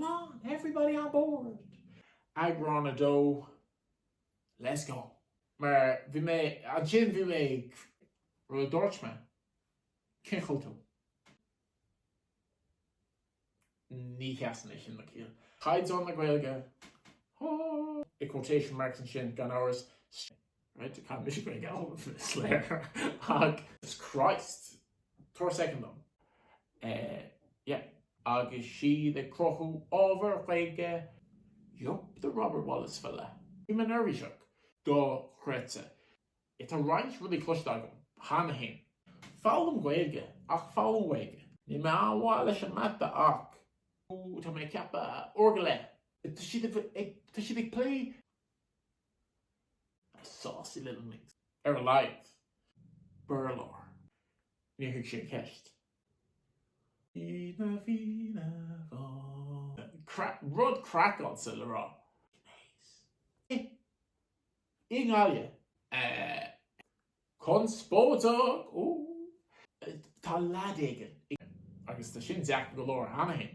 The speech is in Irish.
on, everybody on board. Eagrán a dó, let's go. Maar vi me, a gin vi me ro Dutchman. Kinchel tú. Ní cheasnach in na cíl. Chaids on na gweilge. I quotation marks and shin gan hours. Right, I can't miss going to get all of this later. Jesus Christ. Tor second on. Yeah. Agus she the crochu over wege. Yup, the Robert Wallace fella. I'm a nervy shock. Do chretze. It's a ranch really clutch dog. Hanahin. Foul wege. Ach foul wege. Ni me an Wallace and matta ach. To make up orgele. Does she play? Saucy little mix. Alive. Burlor. Near she kissed. Rud crack on Silera. Nice. Ingalia. Conspotog. Ooh. Taladigan. I guess the shin Zach galore Hanahin.